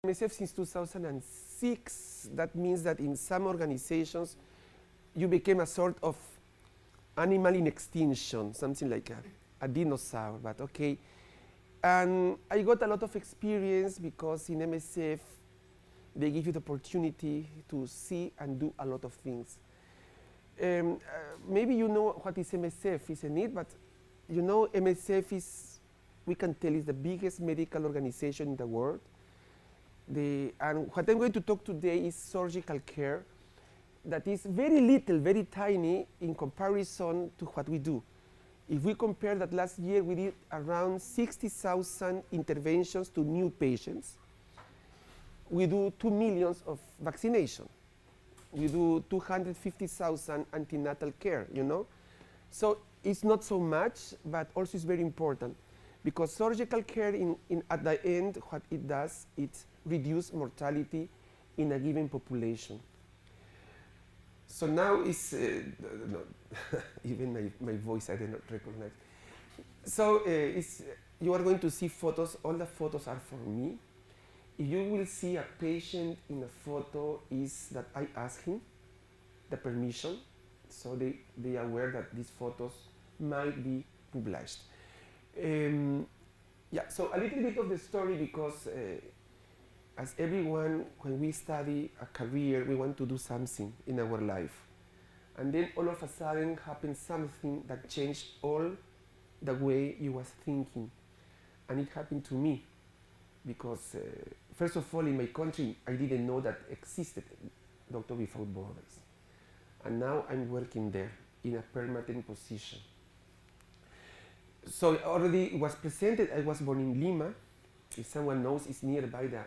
MSF since 2006. That means that in some organizations, you became a sort of animal in extinction, something like a dinosaur, but okay. And I got a lot of experience because in MSF, they give you the opportunity to see and do a lot of things. Maybe you know what is MSF, isn't it? But you know, MSF is, we can tell, is the biggest medical organization in the world. And what I'm going to talk today is surgical care that is very little, very tiny in comparison to what we do. If we compare that last year we did around 60,000 interventions to new patients. We do 2 million of vaccination. We do 250,000 antenatal care, you know? So it's not so much, but also it's very important because surgical care at the end, what it does, it reduces mortality in a given population. So now it's, no, even my voice I did not recognize. So you are going to see photos, all the photos are for me. If you will see a patient in a photo is that I ask him the permission, so they are aware that these photos might be published. Yeah, so a little bit of the story because as everyone, when we study a career, we want to do something in our life. And then all of a sudden happens something that changed all the way you was thinking. And it happened to me because first of all, in my country, I didn't know that existed Doctor Without Borders. And now I'm working there in a permanent position. So already it was presented, I was born in Lima. If someone knows, it's nearby the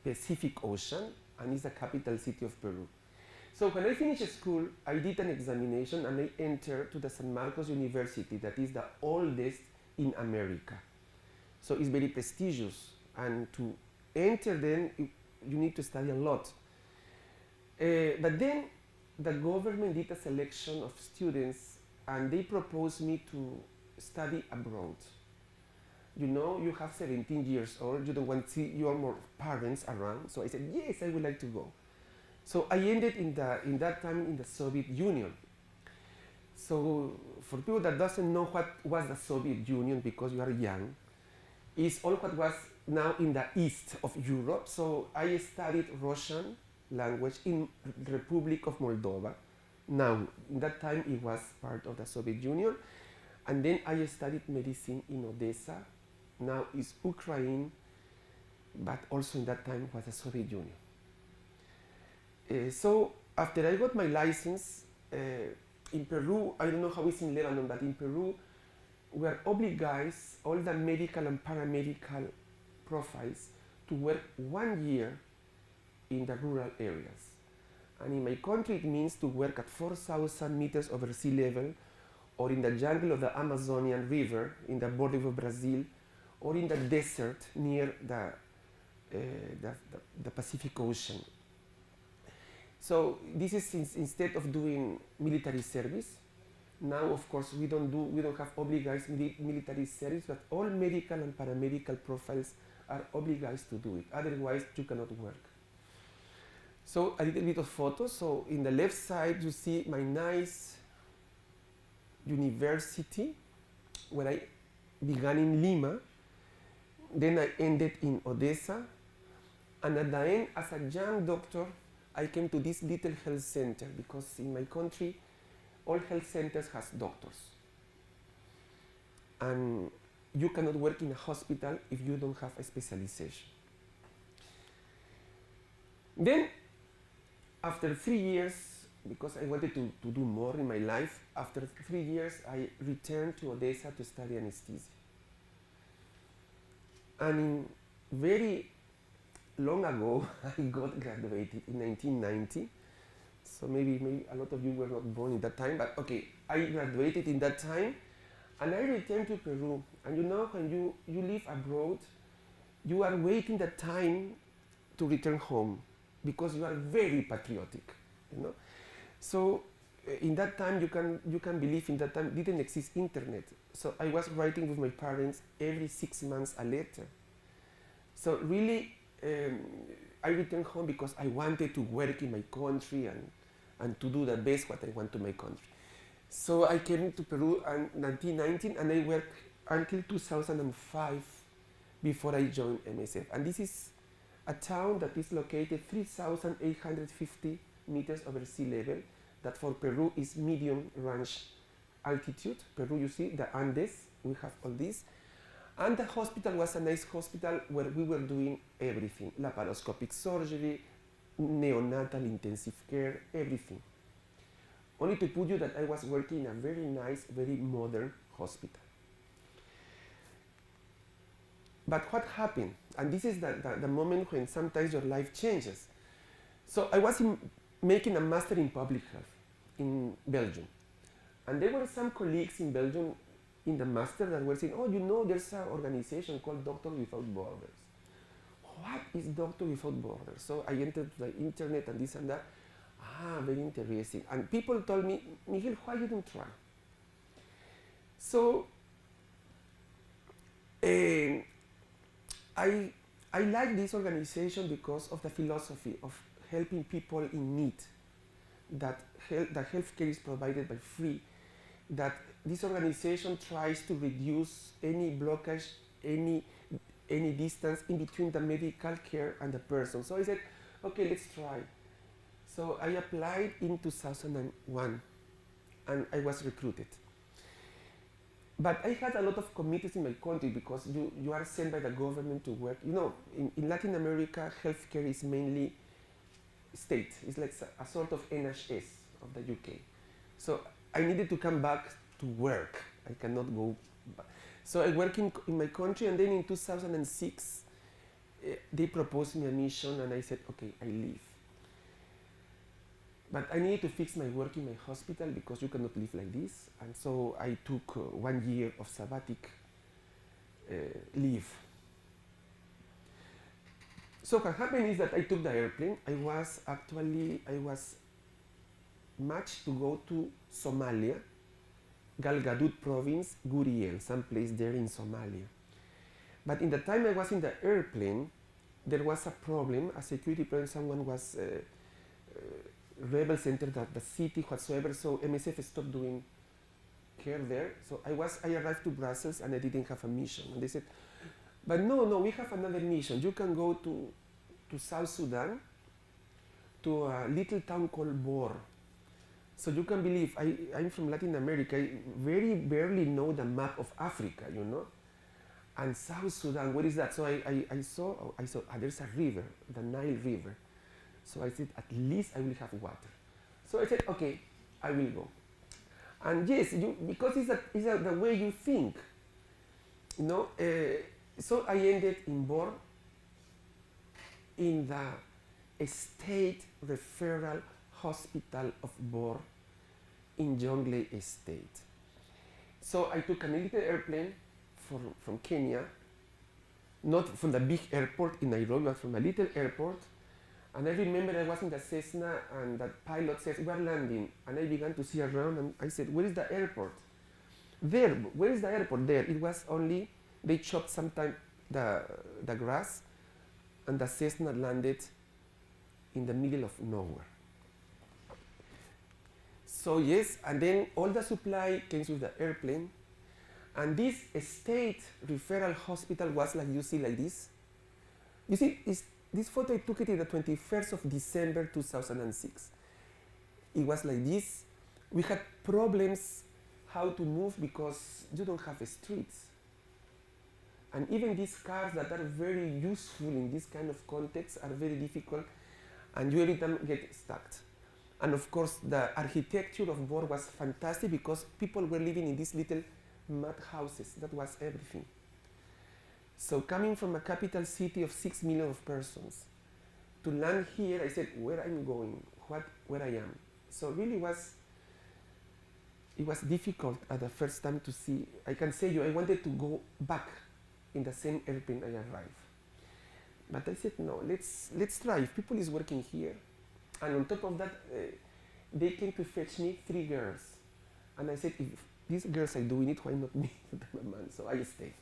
Pacific Ocean and it's the capital city of Peru. So when I finished school, I did an examination and I entered to the San Marcos University, that is the oldest in America. So it's very prestigious, and to enter then, you need to study a lot. But then the government did a selection of students and they proposed me to study abroad. You know, you have 17 years old, you don't want to see your more parents around. So I said, yes, I would like to go. So I ended in that time in the Soviet Union. So for people that doesn't know what was the Soviet Union because you are young, it's all what was now in the east of Europe. So I studied Russian language in the Republic of Moldova. Now, in that time it was part of the Soviet Union. And then I studied medicine in Odessa. Now it's Ukraine, but also in that time was the Soviet Union. So after I got my license, in Peru, I don't know how it's in Lebanon, but in Peru, we are obliged, all the medical and paramedical profiles, to work 1 year in the rural areas. And in my country, it means to work at 4,000 meters over sea level, or in the jungle of the Amazonian River, in the border of Brazil, or in the desert near the Pacific Ocean. So this is instead of doing military service. Now, of course, we don't have obliged military service, but all medical and paramedical profiles are obliged to do it. Otherwise, you cannot work. So a little bit of photos. So in the left side, you see my nice university, where I began in Lima. Then I ended in Odessa. And at the end, as a young doctor, I came to this little health center because in my country, all health centers has doctors. And you cannot work in a hospital if you don't have a specialization. Then, after 3 years, because I wanted to do more in my life, after 3 years, I returned to Odessa to study anesthesia. And very long ago, I got graduated in 1990. So maybe a lot of you were not born in that time, but okay, I graduated in that time, and I returned to Peru. And you know, when you live abroad, you are waiting the time to return home because you are very patriotic, you know. So in that time, you can believe in that time didn't exist internet. So I was writing with my parents every 6 months a letter. So really, I returned home because I wanted to work in my country and to do the best what I want to my country. So I came to Peru in 1919 and I worked until 2005 before I joined MSF. And this is a town that is located 3,850 meters over sea level, that for Peru is medium range altitude. Peru, you see, the Andes, we have all this. And the hospital was a nice hospital where we were doing everything, laparoscopic surgery, neonatal intensive care, everything. Only to put you that I was working in a very nice, very modern hospital. But what happened? And this is the moment when sometimes your life changes. So I was making a master in public health in Belgium. And there were some colleagues in Belgium in the master that were saying, oh, you know, there's an organization called Doctors Without Borders. What is Doctors Without Borders? So I entered the internet and this and that. Ah, very interesting. And people told me, Miguel, why you don't try? So I like this organization because of the philosophy of helping people in need, that the healthcare is provided by free, that this organization tries to reduce any blockage, any distance in between the medical care and the person. So I said, okay, let's try. So I applied in 2001 and I was recruited. But I had a lot of committees in my country because you are sent by the government to work. You know, in Latin America, healthcare is mainly state. It's like a sort of NHS of the UK. So I needed to come back to work. I cannot go back. So I worked in my country, and then in 2006, they proposed me a mission, and I said, okay, I leave. But I needed to fix my work in my hospital because you cannot live like this. And so I took 1 year of sabbatic leave. So what happened is that I took the airplane. I was matched to go to Somalia, Galgaduud province, Guriel, some place there in Somalia. But in the time I was in the airplane, there was a problem, a security problem. Someone was rebels entered the city whatsoever, so MSF stopped doing care there. So I arrived to Brussels and I didn't have a mission. And they said, but no, we have another mission. You can go to South Sudan, to a little town called Bor. So you can believe, I'm from Latin America, I very barely know the map of Africa, you know? And South Sudan, what is that? So I saw, there's a river, the Nile River. So I said, at least I will have water. So I said, okay, I will go. And yes, because it's the way you think, you know. So I ended in Bor, in the State Referral Hospital of Bor in Jonglei Estate. So I took a military airplane from Kenya, not from the big airport in Nairobi, but from a little airport. And I remember I was in the Cessna and the pilot says, we are landing. And I began to see around and I said, where is the airport? There, where is the airport? There. It was only, they chopped sometime the grass and the Cessna landed in the middle of nowhere. So yes, and then all the supply came with the airplane. And this state referral hospital was like, you see, like this. You see, this photo, I took it in the 21st of December 2006. It was like this. We had problems how to move because you don't have streets. And even these cars that are very useful in this kind of context are very difficult, and you every time get stuck. And of course, the architecture of Bor was fantastic because people were living in these little mud houses. That was everything. So coming from a capital city of 6 million of persons, to land here, I said, where I'm going, where I am. So really it was difficult at the first time to see. I can say I wanted to go back in the same airplane I arrived. But I said, no, let's try. If people is working here, and on top of that, they came to fetch me 3 girls. And I said, if these girls are doing it, why not me? So I stayed.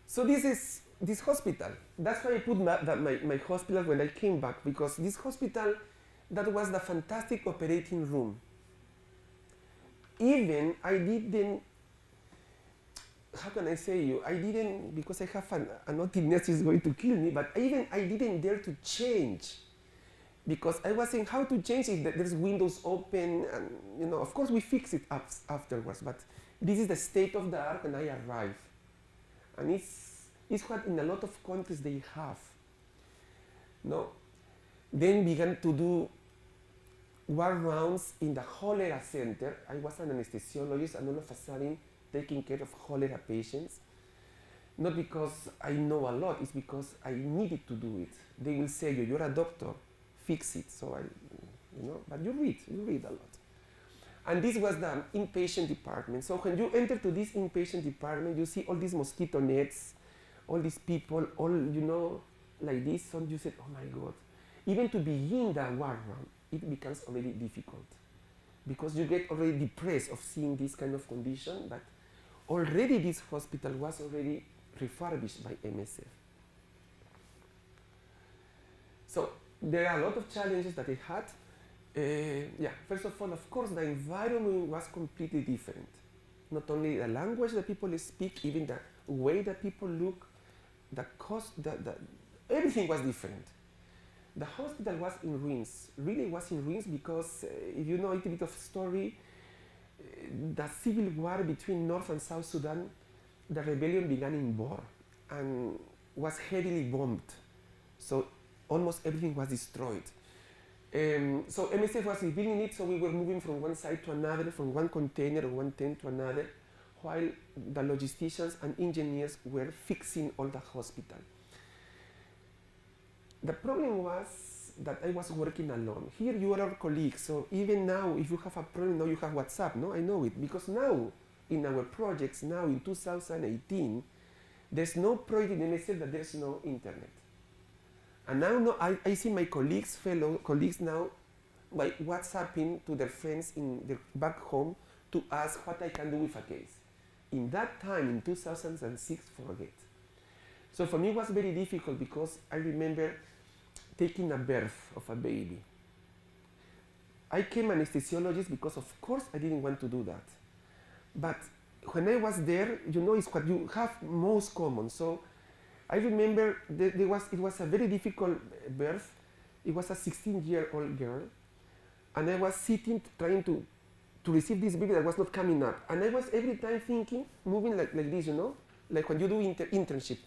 So this is this hospital. That's why I put my hospital when I came back, because this hospital, that was the fantastic operating room. Even I didn't, how can I say you, I didn't, because I have an naughty nurse is going to kill me, but even I didn't dare to change, because I was saying how to change if there's windows open, and you know, of course we fix it afterwards, but this is the state of the art when I arrive. And it's what in a lot of countries they have. No? Then began to do ward rounds in the cholera center. I was an anesthesiologist and all of a sudden taking care of cholera patients. Not because I know a lot, it's because I needed to do it. They will say, you're a doctor, fix it. So but you read a lot. And this was the inpatient department. So when you enter to this inpatient department, you see all these mosquito nets, all these people, all, like this. So you said, oh my God. Even to begin the ward round, it becomes already difficult, because you get already depressed of seeing this kind of condition, but already this hospital was already refurbished by MSF. So there are a lot of challenges that they had. First of all, of course, the environment was completely different. Not only the language that people speak, even the way that people look, the cost, everything was different. The hospital was in ruins, really was in ruins, because if you know a little bit of story, the civil war between North and South Sudan, the rebellion began in Bor and was heavily bombed. So almost everything was destroyed. So MSF was rebuilding it, so we were moving from one side to another, from one container or one tent to another, while the logisticians and engineers were fixing all the hospital. The problem was that I was working alone. Here you are our colleagues, so even now, if you have a problem, now you have WhatsApp, no? I know it, because now, in our projects, now in 2018, there's no project in MSF that there's no internet. And now I see my colleagues, fellow colleagues now, by WhatsApping to their friends back home to ask what I can do with a case. In that time, in 2006, forget. So for me it was very difficult, because I remember taking a birth of a baby. I came anesthesiologist because of course I didn't want to do that. But when I was there, it's what you have most common. So I remember it was a very difficult birth. It was a 16-year-old girl, and I was sitting trying to receive this baby that was not coming up. And I was every time thinking, moving like this, like when you do internship,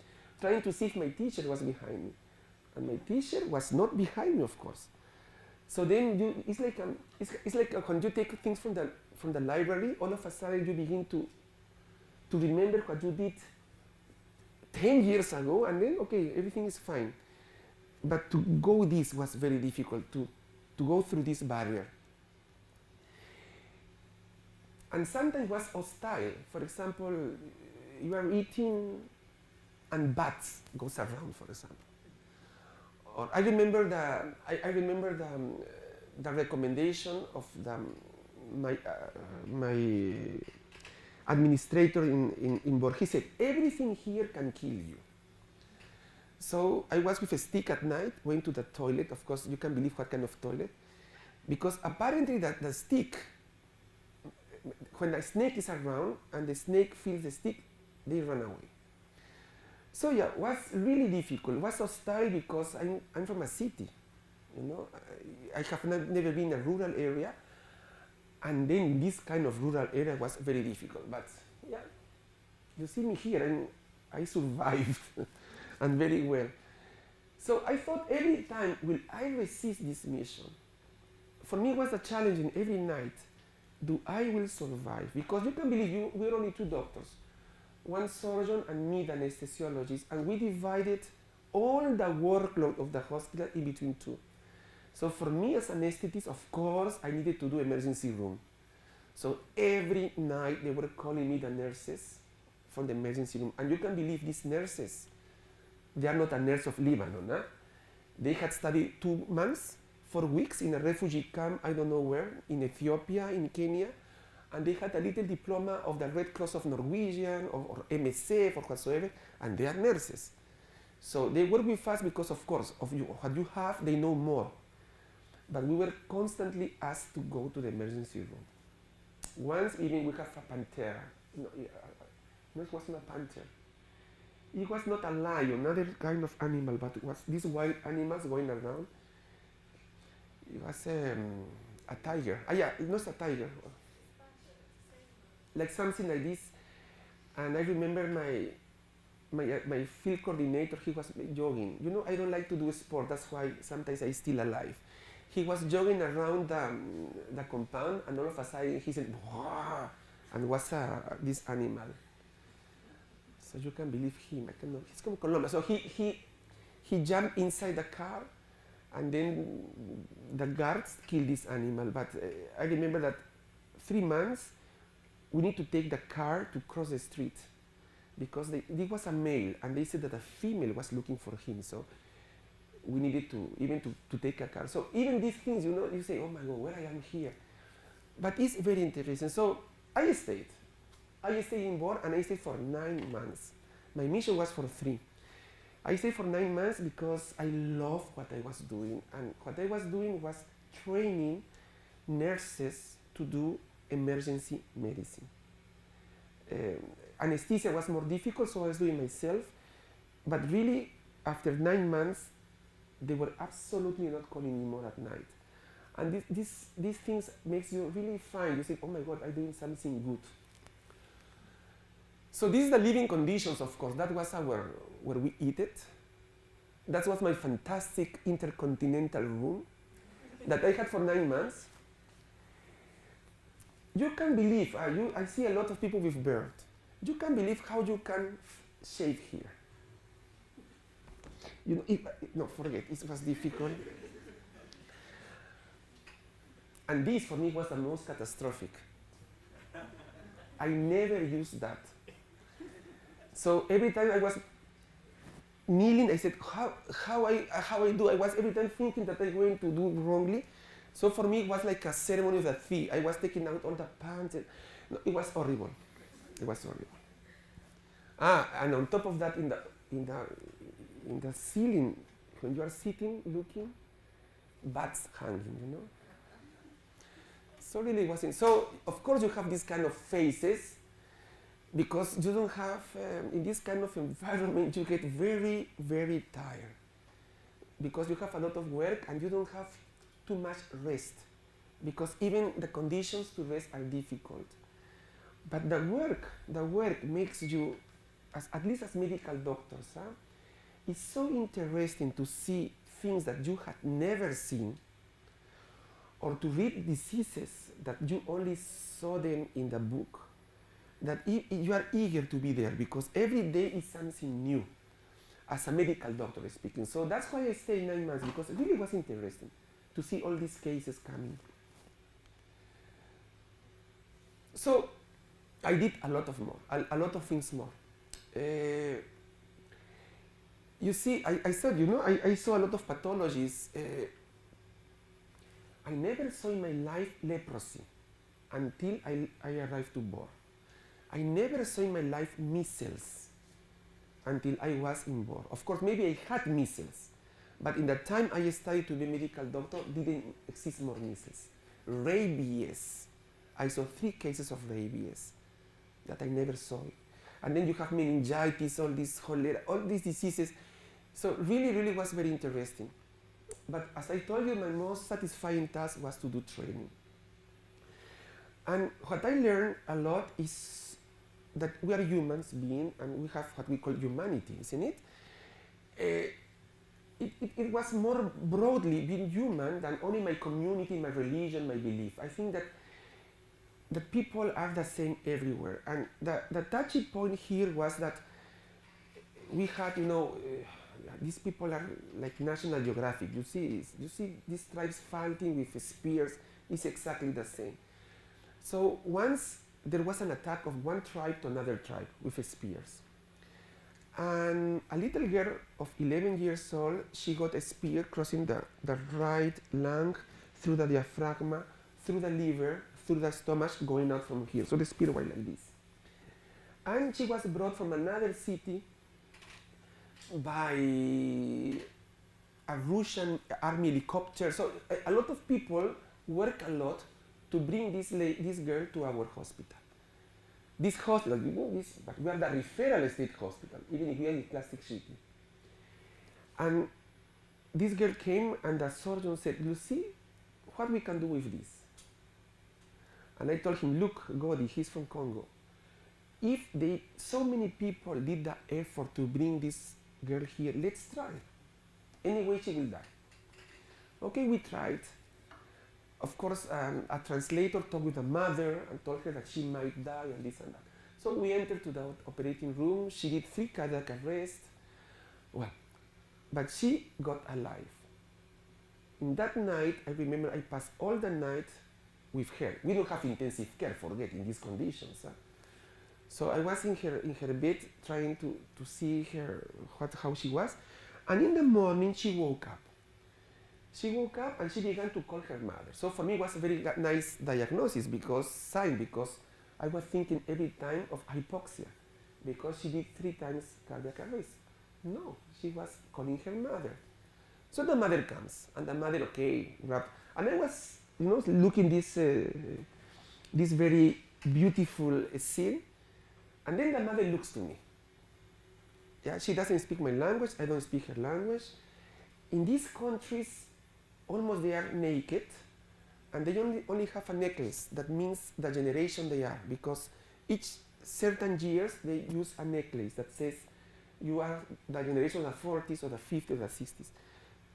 trying to see if my teacher was behind me. And my teacher was not behind me, of course. So then it's like when you take things from the library, all of a sudden you begin to remember what you did 10 years ago, and then, okay, everything is fine. But to go this was very difficult, to go through this barrier. And sometimes was hostile. For example, you are eating and bats goes around, for example. Or I remember the recommendation of my administrator in Bor. He said, everything here can kill you. So I was with a stick at night, went to the toilet. Of course, you can believe what kind of toilet. Because apparently the stick, when a snake is around and the snake feels the stick, they run away. So yeah, it was really difficult. It was hostile because I'm from a city. I have never been in a rural area. And then this kind of rural area was very difficult. But yeah, you see me here and I survived and very well. So I thought every time, will I resist this mission? For me it was a challenge in every night. Do I will survive? Because you can believe we're only two doctors. One surgeon and me, the anesthesiologist, and we divided all the workload of the hospital in between two. So for me as an anesthetist, of course, I needed to do emergency room. So every night they were calling me the nurses from the emergency room. And you can believe these nurses, they are not a nurse of Lebanon. Huh? They had studied 2 months, 4 weeks in a refugee camp, I don't know where, in Ethiopia, in Kenya. And they had a little diploma of the Red Cross of Norwegian or MSF or whatsoever, and they are nurses. So they work with us because, of course, of what you have, they know more. But we were constantly asked to go to the emergency room. Once even we have a pantera. No, it wasn't a panther. It was not a lion, another kind of animal, but it was these wild animals going around. It was a tiger. Yeah, it was a tiger. Like something like this. And I remember my field coordinator, he was jogging. You know, I don't like to do sport, that's why sometimes I'm still alive. He was jogging around the compound, and all of a sudden he said, "Wah!" and was this animal. So you can believe him. I cannot. He's from Colombia. So he jumped inside the car, and then the guards killed this animal. But I remember that 3 months, we need to take the car to cross the street, because it was a male, and they said that a female was looking for him. So we needed to take a car. So even these things, you know, you say, oh my God, where I am here. But it's very interesting. So I stayed in board, and I stayed for 9 months. My mission was for 3. I stayed for 9 months because I loved what I was doing. And what I was doing was training nurses to do emergency medicine. Anesthesia was more difficult, so I was doing myself. But really, after 9 months, they were absolutely not calling me more at night. And these things makes you really fine. You say, oh my God, I'm doing something good. So this is the living conditions, of course. That was where we eat it. That was my fantastic intercontinental room that I had for 9 months. You can believe, I see a lot of people with beard. You can believe how you can shave here. You know, no, forget, it was difficult. And this for me was the most catastrophic. I never used that. So every time I was kneeling, I said, how I do? I was every time thinking that I'm going to do wrongly. So for me, it was like a ceremony of the thief. I was taking out all the pants. No, it was horrible. It was horrible. And on top of that, in the ceiling, when you are sitting, looking, bats hanging, you know. So really it wasn't. So of course you have these kind of phases, because you don't have, in this kind of environment, you get very, very tired. Because you have a lot of work and you don't have too much rest. Because even the conditions to rest are difficult. But the work makes you, at least as medical doctors, it's so interesting to see things that you had never seen, or to read diseases that you only saw them in the book, that you are eager to be there, because every day is something new, as a medical doctor speaking. So that's why I stayed 9 months, because it really was interesting to see all these cases coming. So I did a lot of things more. You see, I said, you know, I saw a lot of pathologies. I never saw in my life leprosy until I arrived to Bor. I never saw in my life measles until I was in Bor. Of course, maybe I had measles, but in the time I studied to be a medical doctor, didn't exist more measles. Rabies. I saw 3 cases of rabies that I never saw. And then you have meningitis, all these cholera, all these diseases. So really, really was very interesting. But as I told you, my most satisfying task was to do training. And what I learned a lot is that we are humans beings, and we have what we call humanity, isn't it? It was more broadly being human than only my community, my religion, my belief. I think that people are the same everywhere. And the touchy point here was that we had, you know, these people are like National Geographic. You see these tribes fighting with spears. It's exactly the same. So once there was an attack of one tribe to another tribe with spears. And a little girl of 11 years old, she got a spear crossing the right lung, through the diaphragm, through the liver, through the stomach, going out from here. So the spear was like this. And she was brought from another city by a Russian army helicopter. So a lot of people work a lot to bring this girl to our hospital. This hospital, but we are the referral state hospital, even if we are in plastic city. And this girl came and the surgeon said, Lucy, what we can do with this? And I told him, look, Godi, he's from Congo. If so many people did the effort to bring this girl here, let's try. Anyway, she will die. Okay, we tried. Of course, a translator talked with the mother and told her that she might die and this and that. So we entered to the operating room. She did 3 cardiac arrests. Well, but she got alive. In that night, I remember I passed all the night with her. We don't have intensive care, forget, in these conditions. Huh? So I was in her bed trying to see her, how she was. And in the morning, she woke up. She woke up and she began to call her mother. So for me, it was a very nice diagnosis because I was thinking every time of hypoxia because she did 3 times cardiac arrest. No, she was calling her mother. So the mother comes and the mother, okay, and I was, looking this very beautiful scene, and then the mother looks to me. Yeah, she doesn't speak my language, I don't speak her language. In these countries, almost they are naked, and they only have a necklace. That means the generation they are, because each certain years they use a necklace that says you are the generation of the 40s or the 50s or the 60s.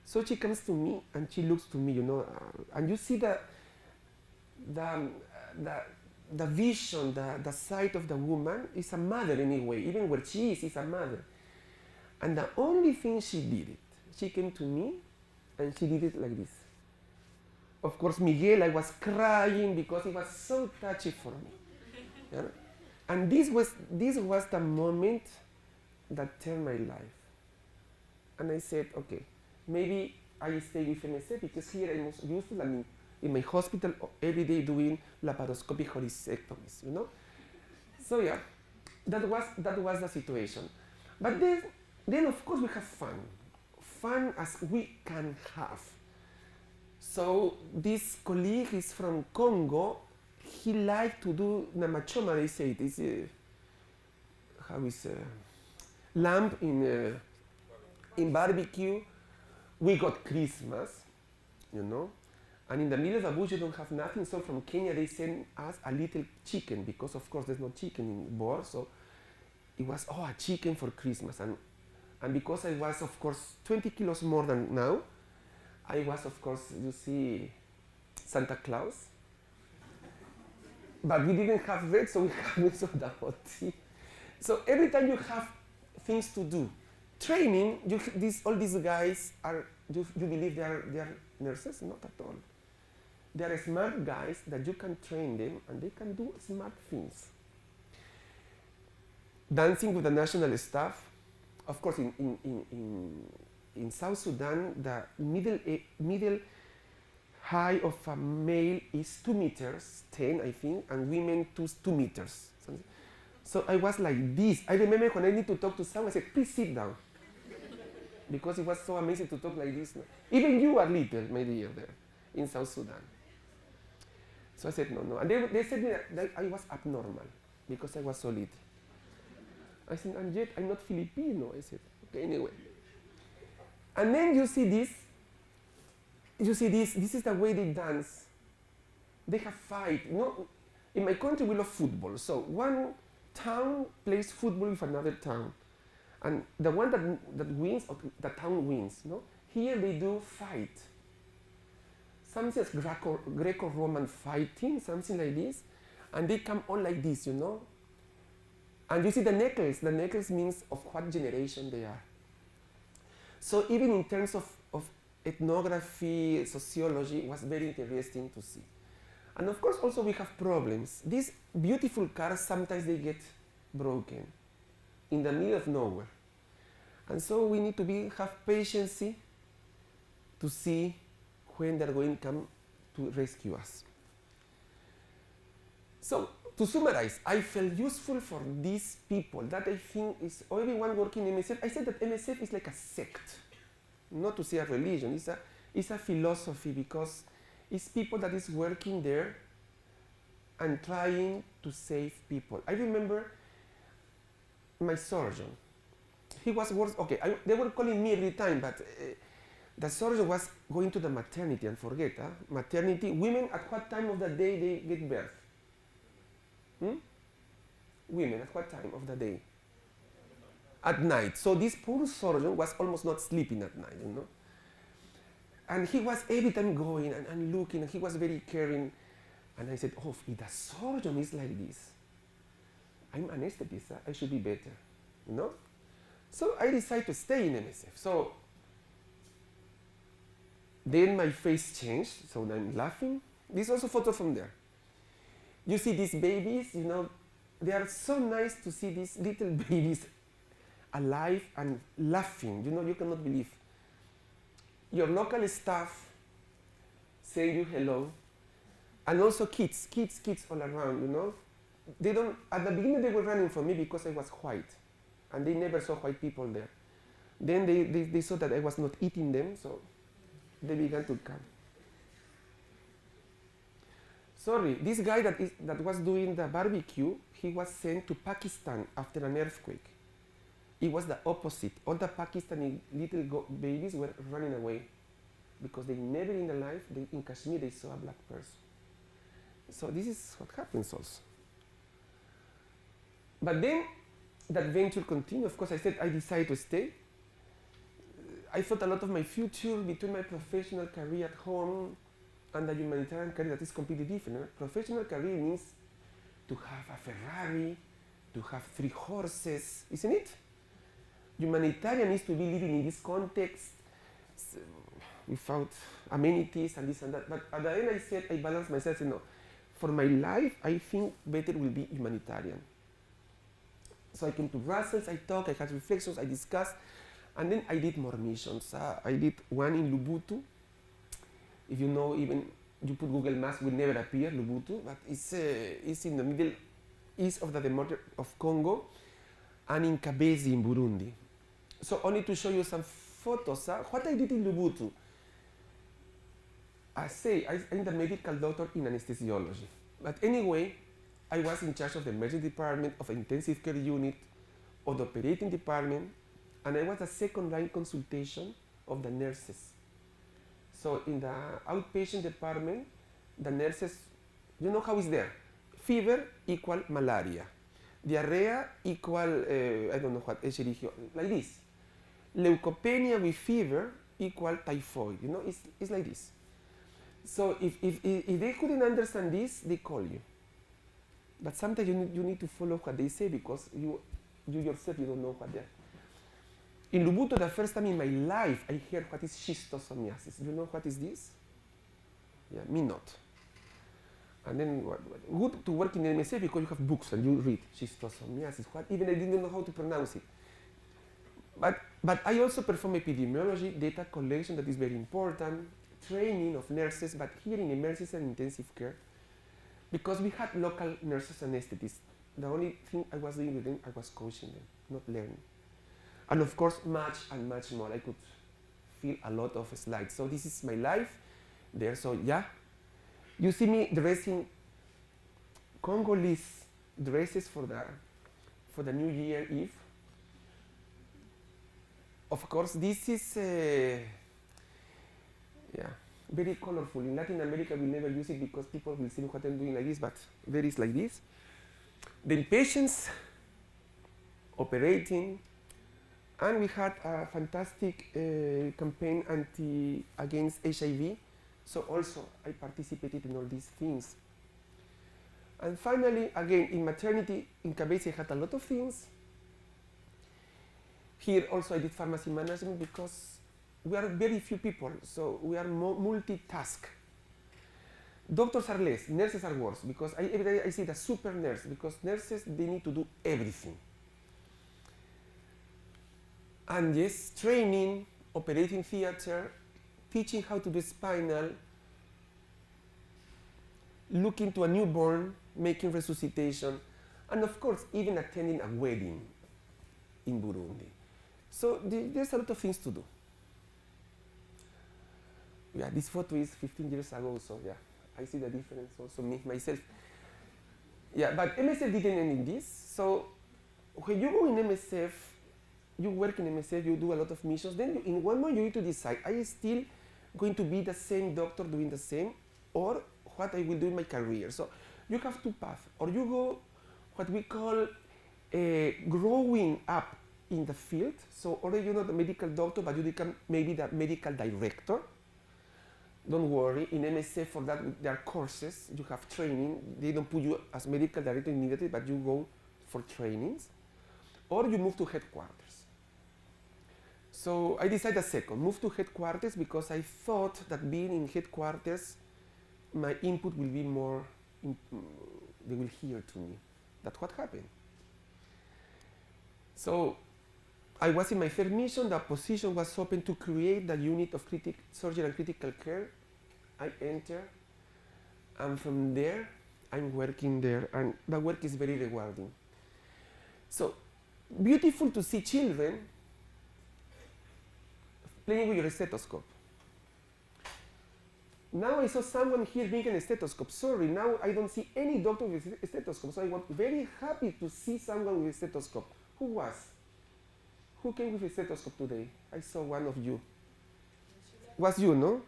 So she comes to me and she looks to me, and you see the vision, the sight of the woman is a mother anyway, even where she is a mother. And the only thing she did it, she came to me and she did it like this. Of course, Miguel, I was crying because it was so touchy for me. Yeah? And this was the moment that turned my life. And I said, okay, maybe I stay with MSF because here I'm used to, in my hospital every day doing laparoscopic cholecystectomies, So yeah, that was the situation. But then of course we have fun as we can have. So this colleague is from Congo. He liked to do namachoma, they say it is lamb in barbecue. We got Christmas, and in the middle of the bush you don't have nothing. So from Kenya they sent us a little chicken because of course there's no chicken in Bor. So it was a chicken for Christmas, and because I was of course 20 kilos more than now, I was of course, you see, Santa Claus. But we didn't have that, so we have soda hot tea. So every time you have things to do, training, all these guys are, you believe they are nurses? Not at all. They are smart guys that you can train them and they can do smart things. Dancing with the national staff. Of course, in South Sudan, the middle height of a male is 2 meters 10, I think, and women 2 meters. So I was like this. I remember when I need to talk to someone, I said, please sit down. Because it was so amazing to talk like this. Even you are little, my dear, there in South Sudan. So I said, no. And they said that I was abnormal because I was so little. I said, and yet I'm not Filipino. I said, okay, anyway. And then you see this. This is the way they dance. They have fight. In my country, we love football. So one town plays football with another town. And the one that wins, the town wins. Here they do fight. Something is Greco-Roman fighting, something like this. And they come on like this, And you see the necklace. The necklace means of what generation they are. So even in terms of ethnography, sociology, it was very interesting to see. And of course, also we have problems. These beautiful cars, sometimes they get broken in the middle of nowhere. And so we need to have patience to see when they're going to come to rescue us. So to summarize, I felt useful for these people that I think is everyone working in MSF. I said that MSF is like a sect, not to say a religion. It's a philosophy because it's people that is working there and trying to save people. I remember my surgeon. He was worse. Okay, they were calling me every time, but the surgeon was going to the maternity, and forget, maternity, women at what time of the day they get birth? Women at what time of the day? At night. So this poor surgeon was almost not sleeping at night, you know. And he was every time going and looking, and he was very caring. And I said, oh, if the surgeon is like this, I'm an anesthetist, I should be better, you know? So I decided to stay in MSF. So then my face changed, so I'm laughing. This is also a photo from there. You see these babies, you know, they are so nice to see these little babies alive and laughing. You know, you cannot believe. Your local staff saying you hello, and also kids all around, you know. They don't, at the beginning they were running from me because I was white, and they never saw white people there. Then they saw that I was not eating them, so they began to come. Sorry, this guy that was doing the barbecue, he was sent to Pakistan after an earthquake. It was the opposite. All the Pakistani little babies were running away because they never in their life, in Kashmir, they saw a black person. So this is what happens also. But then that venture continued. Of course, I said I decided to stay. I thought a lot of my future between my professional career at home and the humanitarian career that is completely different. Professional career means to have a Ferrari, to have 3 horses, isn't it? Humanitarian is to be living in this context without amenities and this and that. But at the end I said, I balanced myself, you know, for my life, I think better will be humanitarian. So I came to Brussels, I talked, I had reflections, I discussed, and then I did more missions. I did one in Lubuntu. If you know, even you put Google Maps, will never appear, Lubuntu, but it's in the Middle East of the Democracy of Congo and in Kabezi in Burundi. So only to show you some photos, what I did in Lubuntu. I'm the medical doctor in anesthesiology. But anyway, I was in charge of the emergency department, of intensive care unit, of the operating department, and I was the second line consultation of the nurses. So in the outpatient department, the nurses, you know how it's there? Fever equal malaria. Diarrhea equal, I don't know what, Escherichia, like this. Leukopenia with fever equal typhoid, you know, it's like this. So if they couldn't understand this, they call you. But sometimes you need to follow what they say because you yourself, you don't know what they're. In Lubuntu, the first time in my life, I heard what is schistosomiasis. You know what is this? Yeah, me not. And then, good to work in MSF because you have books and you read schistosomiasis. What? Even I didn't know how to pronounce it. But I also perform epidemiology, data collection that is very important, training of nurses, but here in emergency and intensive care, because we had local nurses and anesthetists. The only thing I was doing with them, I was coaching them, not learning. And of course, much and much more. I could fill a lot of slides. So this is my life there. So yeah, you see me dressing Congolese dresses for the New Year Eve. Of course, this is yeah, very colorful. In Latin America, we never use it because people will see what I'm doing like this, but there is like this. Then patients operating. And we had a fantastic campaign against HIV. So also I participated in all these things. And finally, again, in maternity, in Kabezi, I had a lot of things. Here also I did pharmacy management because we are very few people, so we are multitask. Doctors are less, nurses are worse, because every day I see the super nurse, because nurses, they need to do everything. And yes, training, operating theater, teaching how to do spinal, looking to a newborn, making resuscitation, and of course, even attending a wedding in Burundi. So there's a lot of things to do. Yeah, this photo is 15 years ago, so yeah, I see the difference also me, myself. Yeah, but MSF didn't end in this. So when you go in MSF, you work in MSF, you do a lot of missions, then in one month you need to decide, are you still going to be the same doctor doing the same, or what I will do in my career? So you have two paths, or you go what we call growing up in the field. So already you're not a medical doctor, but you become maybe the medical director. Don't worry, in MSF for that there are courses, you have training. They don't put you as medical director immediately, but you go for trainings. Or you move to headquarters. So I decided a second, move to headquarters, because I thought that being in headquarters, my input will be more, they will hear to me. That's what happened. So I was in my third mission, the position was open to create the unit of surgery and critical care. I enter, and from there, I'm working there, and the work is very rewarding. So, beautiful to see children playing with your stethoscope. Now I saw someone here bringing a stethoscope. Sorry, now I don't see any doctor with a stethoscope, so I was very happy to see someone with a stethoscope. Who was? Who came with a stethoscope today? I saw one of you. Was you, no?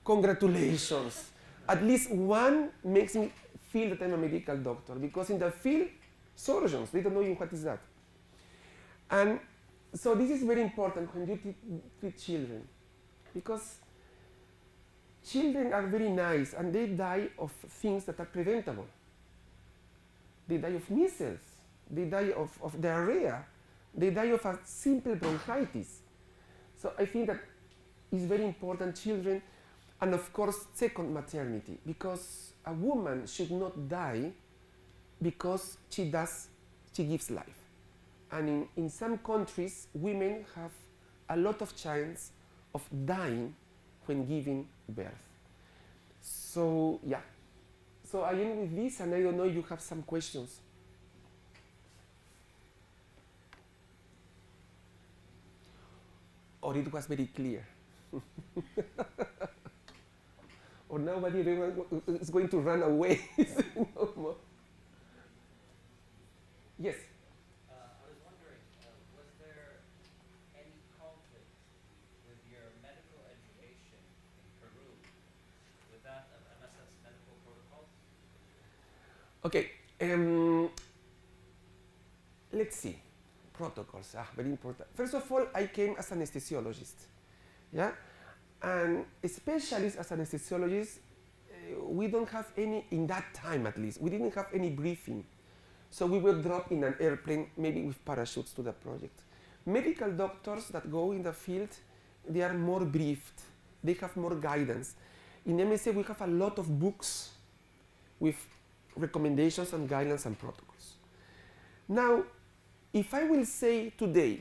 Congratulations. At least one makes me feel that I'm a medical doctor, because in the field, surgeons, they don't know even what is that. And so this is very important when you treat children, because children are very nice and they die of things that are preventable. They die of measles, they die of diarrhea, they die of a simple bronchitis. So I think that is very important, children, and of course, second, maternity, because a woman should not die because she gives life. And in some countries, women have a lot of chance of dying when giving birth. So yeah, so I end with this, and I don't know if you have some questions. Or it was very clear. Or nobody is going to run away. No more. Yes? I was wondering, was there any conflict with your medical education in Peru with that of MSF's medical protocols? Okay. Let's see. Protocols, very important. First of all, I came as an anesthesiologist. Yeah? And especially as anesthesiologists, we don't have any, in that time at least, we didn't have any briefing. So we were dropped in an airplane, maybe with parachutes to the project. Medical doctors that go in the field, they are more briefed. They have more guidance. In MSF, we have a lot of books with recommendations and guidelines and protocols. Now, if I will say today,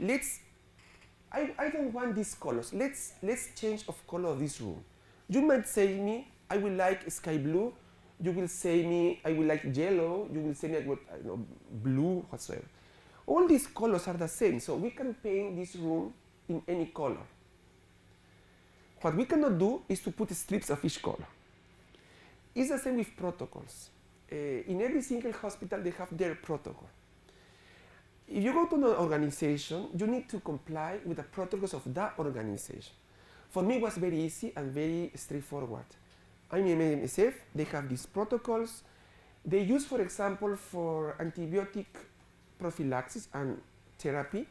I don't want these colors. Let's change of color of this room. You might say me, I will like sky blue. You will say me, I will like yellow. You will say me, I will, blue, whatsoever. All these colors are the same, so we can paint this room in any color. What we cannot do is to put strips of each color. It's the same with protocols. In every single hospital, they have their protocol. If you go to an organization, you need to comply with the protocols of that organization. For me, it was very easy and very straightforward. I'm in MSF, they have these protocols. They use, for example, for antibiotic prophylaxis and therapy,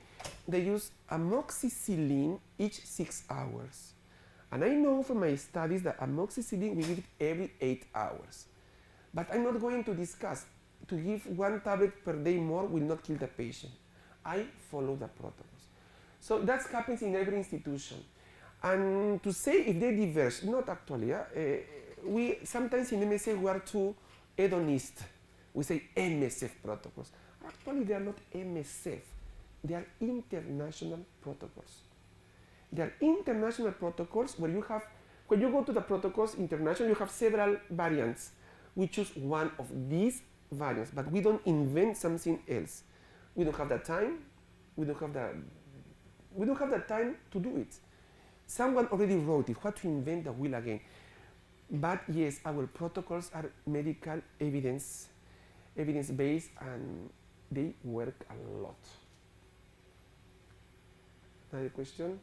they use amoxicillin each 6 hours. And I know from my studies that amoxicillin we give it every 8 hours. But I'm not going to discuss. To give 1 tablet per day more will not kill the patient. I follow the protocols. So that happens in every institution. And to say if they diverge, not actually. We sometimes in MSF we are too hedonist. We say MSF protocols. Actually, they are not MSF. They are international protocols. They are international protocols where you have, when you go to the protocols international, you have several variants. We choose one of these variants, but we don't invent something else. We don't have the time. We don't have the time to do it. Someone already wrote it. What to invent the wheel again? But yes, our protocols are medical evidence-based, and they work a lot. Another question?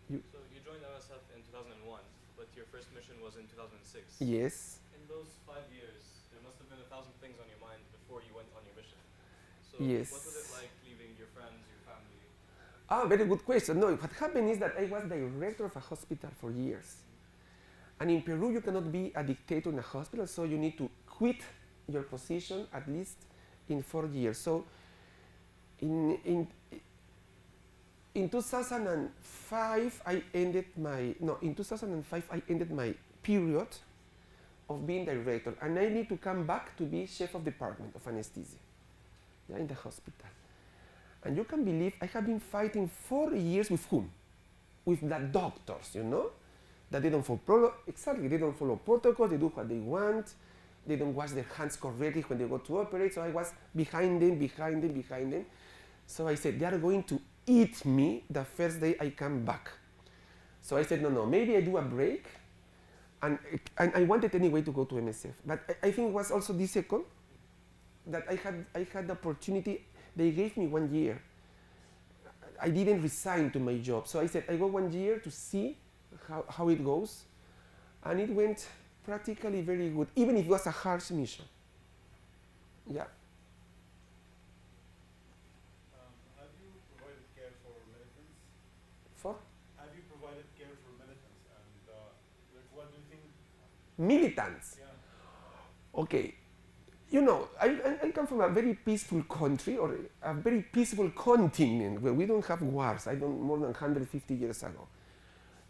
So you joined MSF in 2001, but your first mission was in 2006. Yes. In those 5 years, there must have been 1,000 things on your mind before you went on your mission. So Yes. what was it like leaving your friends, your family? Ah, very good question. No, what happened is that I was director of a hospital for years. And in Peru, you cannot be a dictator in a hospital, so you need to quit your position at least in 4 years. So in 2005, I ended my period of being director, and I need to come back to be chef of department of anesthesia, yeah, in the hospital. And you can believe I have been fighting 4 years with whom? With the doctors, you know, that they don't follow they don't follow protocols, they do what they want, they don't wash their hands correctly when they go to operate. So I was behind them. So I said, they are going to eat me the first day I come back. So I said, no, maybe I do a break. And I wanted anyway to go to MSF. But I think it was also this second that I had the opportunity. They gave me 1 year. I didn't resign to my job. So I said, I go 1 year to see how it goes. And it went practically very good, even if it was a harsh mission. Yeah. Have you provided care for militants? For? Have you provided care for militants? And like, what do you think? Militants. Yeah. Okay. You know, I come from a very peaceful country, or a very peaceful continent where we don't have wars. More than 150 years ago.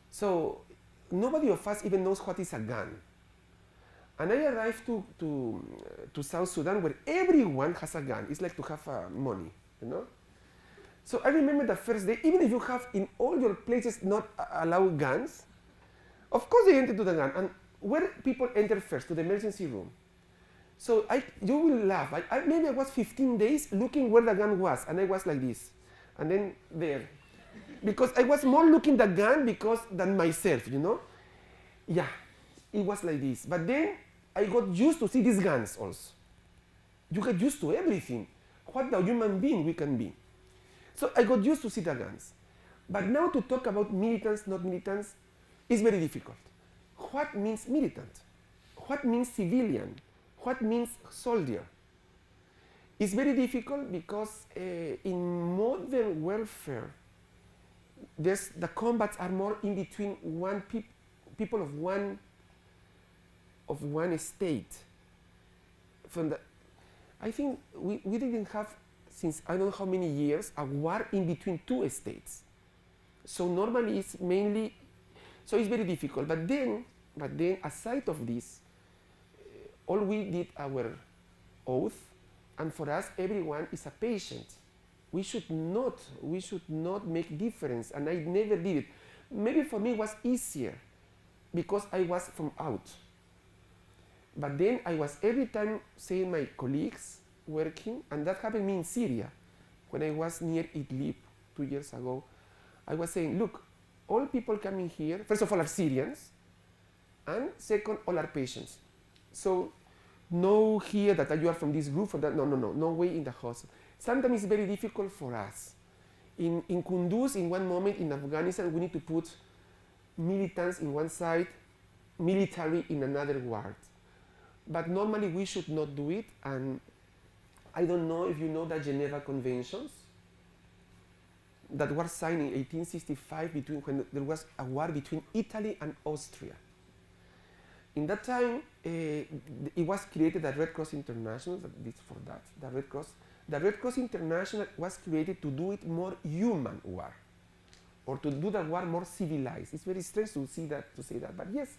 So nobody of us even knows what is a gun. And I arrived to South Sudan where everyone has a gun. It's like to have money, you know? So I remember the first day, even if you have in all your places not allow guns, of course they enter to the gun. And where people enter first? To the emergency room. So you will laugh. Maybe I was 15 days looking where the gun was, and I was like this, and then there. Because I was more looking the gun than myself, you know? Yeah, it was like this. But then I got used to see these guns also. You get used to everything. What the human being we can be. So I got used to see the guns. But now to talk about militants, not militants, is very difficult. What means militant? What means civilian? What means soldier? It's very difficult because in modern warfare, the combats are more in between people of one state. I think we didn't have, since I don't know how many years, a war in between 2 states. So normally it's mainly, so it's very difficult. But then aside of this, all we did our oath, and for us, everyone is a patient. We should not make difference, and I never did it. Maybe for me it was easier because I was from out. But then I was every time seeing my colleagues working, and that happened to me in Syria when I was near Idlib 2 years ago. I was saying, look, all people coming here, first of all, are Syrians, and second, all are patients. So no here that you are from this group, or that, no way in the hospital. Sometimes it's very difficult for us. In Kunduz, in one moment in Afghanistan, we need to put militants in one side, military in another ward. But normally we should not do it, and I don't know if you know the Geneva Conventions that were signed in 1865 when there was a war between Italy and Austria. In that time, it was created the Red Cross International, The Red Cross International was created to do it more human war, or to do the war more civilized. It's very strange to say that, but yes.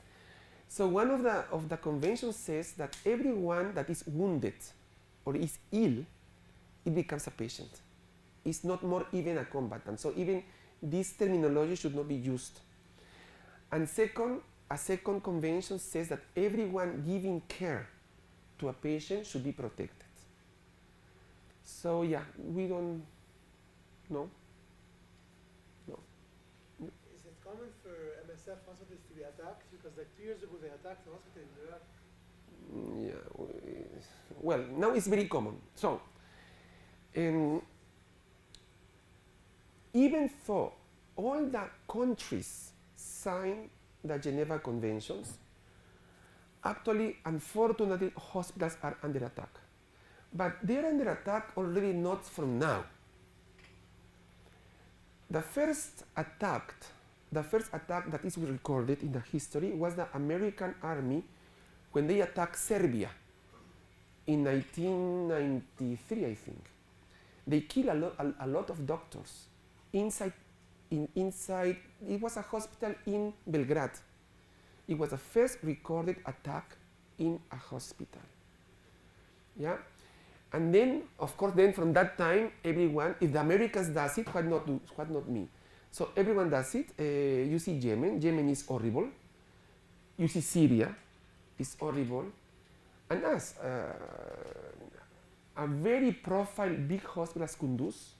So one of the conventions says that everyone that is wounded or is ill, it becomes a patient. It's not more even a combatant. So even this terminology should not be used. And second, a second convention says that everyone giving care to a patient should be protected. So yeah, we don't know. No. Is it common for MSF hospitals to be attacked? Because like 2 years ago they attacked the hospital in Iraq. Yeah, well, now it's very common. So, even though all the countries sign the Geneva Conventions, actually, unfortunately, hospitals are under attack. But they're under attack already not from now. The first attack that is recorded in the history was the American Army when they attacked Serbia in 1993, I think. They killed a lot of doctors inside, it was a hospital in Belgrade. It was the first recorded attack in a hospital. Yeah? And then, of course, then from that time, everyone, if the Americans does it, why not me? So everyone does it. You see Yemen. Yemen is horrible. You see Syria. It's horrible. And us, a very profile big hospital as Kunduz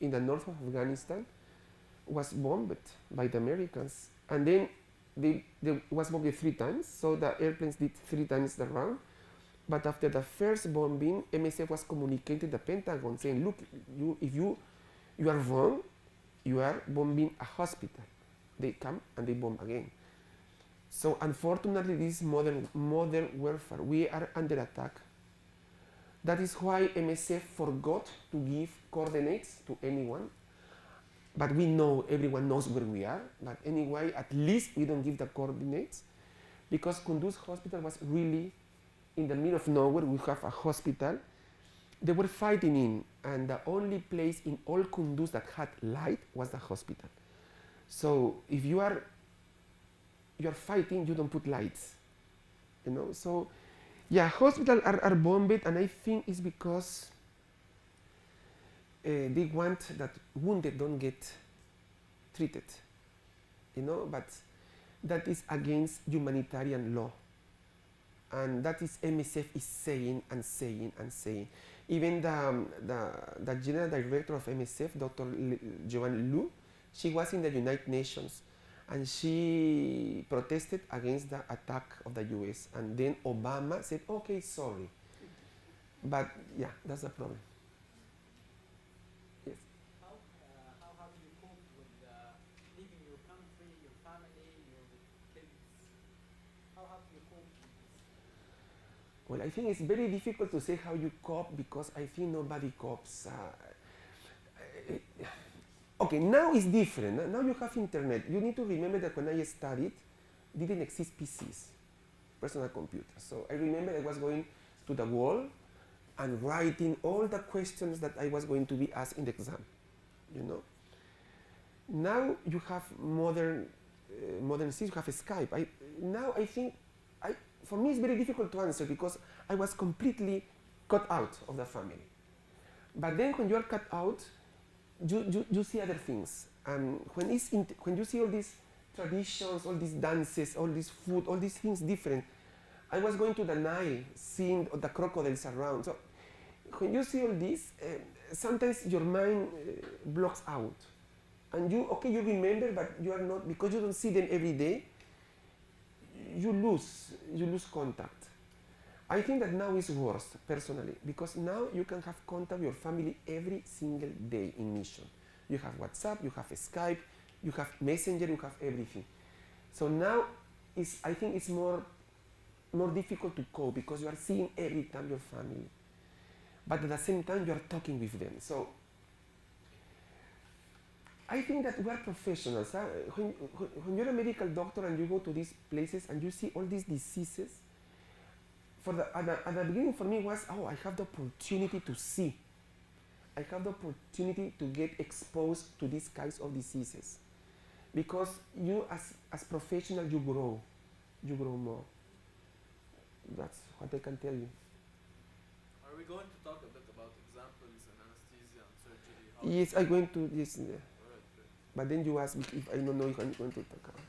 in the north of Afghanistan was bombed by the Americans. And then they was bombed 3 times, so the airplanes did 3 times the round. But after the first bombing, MSF was communicating to the Pentagon saying, look, if you are wrong, you are bombing a hospital. They come and they bomb again. So unfortunately, this is modern warfare. We are under attack. That is why MSF forgot to give coordinates to anyone. But we know, everyone knows where we are. But anyway, at least we don't give the coordinates, because Kunduz Hospital was really in the middle of nowhere. We have a hospital. They were fighting in, and the only place in all Kunduz that had light was the hospital. So if you are fighting, you don't put lights, you know. So yeah, hospitals are bombed, and I think it's because they want that wounded don't get treated, you know. But that is against humanitarian law, and that is MSF is saying and saying and saying. Even the general director of MSF, Dr. Joanne Liu, she was in the United Nations, and she protested against the attack of the US. And then Obama said, okay, sorry. But yeah, that's the problem. Yes. How have you coped with leaving your country, your family, your kids? How have you coped with this? Well, I think it's very difficult to say how you cope, because I think nobody copes. Okay, now it's different. Now you have internet. You need to remember that when I studied, didn't exist PCs, personal computers. So I remember I was going to the wall and writing all the questions that I was going to be asked in the exam, you know. Now you have modern systems, you have Skype. Now I think, for me it's very difficult to answer, because I was completely cut out of the family. But then when you are cut out, you see other things. And when you see all these traditions, all these dances, all this food, all these things different. I was going to the Nile, seeing the crocodiles around. So when you see all this, sometimes your mind blocks out. And you remember, but you are not, because you don't see them every day, you lose contact. I think that now is worse, personally, because now you can have contact with your family every single day in mission. You have WhatsApp, you have Skype, you have Messenger, you have everything. So now I think it's more difficult to cope, because you are seeing every time your family. But at the same time, you are talking with them. So I think that we are professionals. Huh? When you're a medical doctor and you go to these places and you see all these diseases, at the beginning for me was, I have the opportunity to see. I have the opportunity to get exposed to these kinds of diseases. Because you, as professional, you grow more. That's what I can tell you. Are we going to talk a bit about examples in anesthesia and surgery? Yes, I'm going to, yes. All right, great. But then you ask me if I don't know if I'm going to talk about.